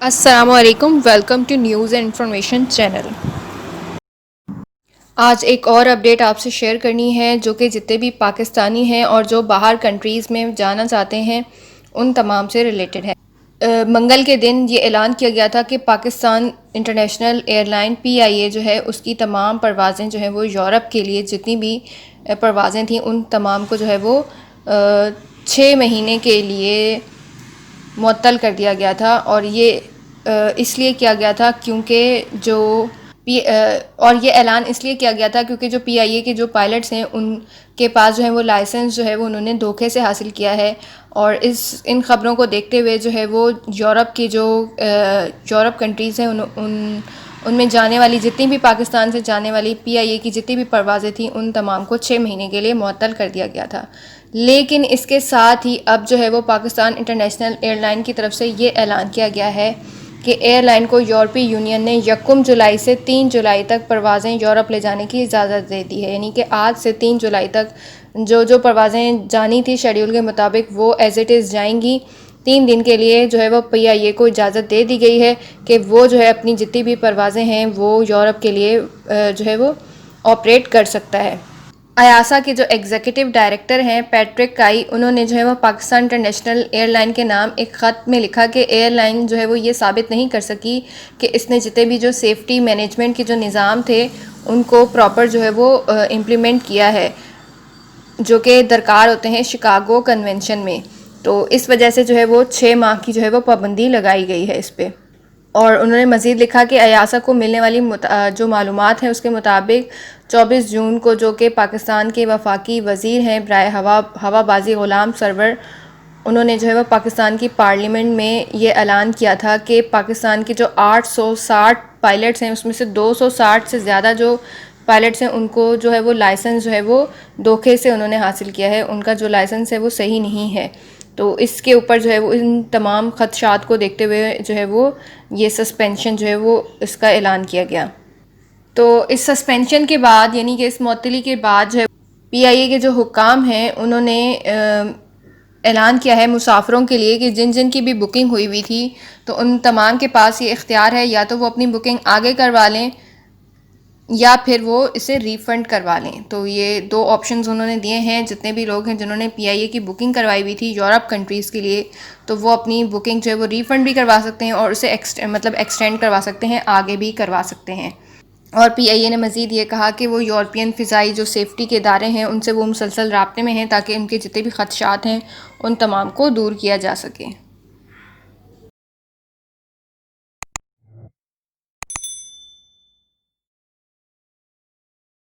السلام علیکم، welcome to news and information channel. آج ایک اور اپڈیٹ آپ سے شیئر کرنی ہے جو کہ جتنے بھی پاکستانی ہیں اور جو باہر کنٹریز میں جانا چاہتے ہیں ان تمام سے ریلیٹڈ ہے۔ منگل کے دن یہ اعلان کیا گیا تھا کہ Pakistan international air line PIA جو ہے اس کی تمام پروازیں جو ہیں وہ یورپ کے لیے جتنی بھی پروازیں تھیں ان تمام کو جو ہے وہ 6 مہینے کے لیے معطل کر دیا گیا تھا، اور یہ اس لیے کیا گیا تھا کیونکہ اور یہ اعلان اس لیے کیا گیا تھا کیونکہ جو PIA کے جو پائلٹس ہیں ان کے پاس جو ہے وہ لائسنس جو ہے وہ انہوں نے دھوکے سے حاصل کیا ہے، اور ان خبروں کو دیکھتے ہوئے جو ہے وہ یورپ کی جو یورپ کنٹریز ہیں ان میں جانے والی جتنی بھی پاکستان سے جانے والی PIA کی جتنی بھی پروازیں تھیں ان تمام کو 6 مہینے کے لیے معطل کر دیا گیا تھا۔ لیکن اس کے ساتھ ہی اب جو ہے وہ پاکستان انٹرنیشنل ایئر لائن کی طرف سے یہ اعلان کیا گیا ہے کہ ایئر لائن کو یورپی یونین نے 1 جولائی سے 3 جولائی تک پروازیں یورپ لے جانے کی اجازت دے دی ہے، یعنی کہ آج سے 3 جولائی تک جو پروازیں جانی تھی شیڈیول کے مطابق وہ ایز اٹ از جائیں گی۔ 3 دن کے لیے جو ہے وہ PIA کو اجازت دے دی گئی ہے کہ وہ جو ہے اپنی جتنی بھی پروازیں ہیں وہ یورپ کے لیے جو ہے وہ آپریٹ کر سکتا ہے۔ ایاسا کے جو ایگزیکٹو ڈائریکٹر ہیں پیٹرک کائی، انہوں نے جو ہے وہ پاکستان انٹرنیشنل ایئر لائن کے نام ایک خط میں لکھا کہ ایئر لائن جو ہے وہ یہ ثابت نہیں کر سکی کہ اس نے جتنے بھی جو سیفٹی مینجمنٹ کے جو نظام تھے ان کو پراپر جو ہے وہ امپلیمنٹ کیا ہے جو کہ درکار ہوتے ہیں شکاگو کنونشن میں، تو اس وجہ سے جو ہے وہ 6 ماہ کی جو ہے وہ پابندی لگائی گئی ہے اس پہ۔ اور انہوں نے مزید لکھا کہ ایاسا کو ملنے والی جو معلومات ہیں اس کے مطابق 24 جون کو جو کہ پاکستان کے وفاقی وزیر ہیں برائے ہوا بازی غلام سرور، انہوں نے جو ہے وہ پاکستان کی پارلیمنٹ میں یہ اعلان کیا تھا کہ پاکستان کے جو 860 پائلٹس ہیں اس میں سے 260 سے زیادہ جو پائلٹس ہیں ان کو جو ہے وہ لائسنس جو ہے وہ دھوکے سے انہوں نے حاصل کیا ہے، ان کا جو لائسنس ہے وہ صحیح نہیں ہے۔ تو اس کے اوپر جو ہے وہ ان تمام خدشات کو دیکھتے ہوئے جو ہے وہ یہ سسپینشن جو ہے وہ اس کا اعلان کیا گیا۔ تو اس سسپینشن کے بعد یعنی کہ اس معطلی کے بعد جو ہے PIA کے جو حکام ہیں انہوں نے اعلان کیا ہے مسافروں کے لیے کہ جن کی بھی بکنگ ہوئی تھی تو ان تمام کے پاس یہ اختیار ہے یا تو وہ اپنی بکنگ آگے کروا لیں یا پھر وہ اسے ریفنڈ کروا لیں۔ تو یہ 2 آپشنز انہوں نے دیے ہیں جتنے بھی لوگ ہیں جنہوں نے PIA کی بکنگ کروائی ہوئی تھی یورپ کنٹریز کے لیے، تو وہ اپنی بکنگ جو ہے وہ ریفنڈ بھی کروا سکتے ہیں اور اسے ایکسٹینڈ کروا سکتے ہیں، آگے بھی کروا سکتے ہیں۔ اور PIA نے مزید یہ کہا کہ وہ یورپین فضائی جو سیفٹی کے ادارے ہیں ان سے وہ مسلسل رابطے میں ہیں تاکہ ان کے جتنے بھی خدشات ہیں ان تمام کو دور کیا جا سکے۔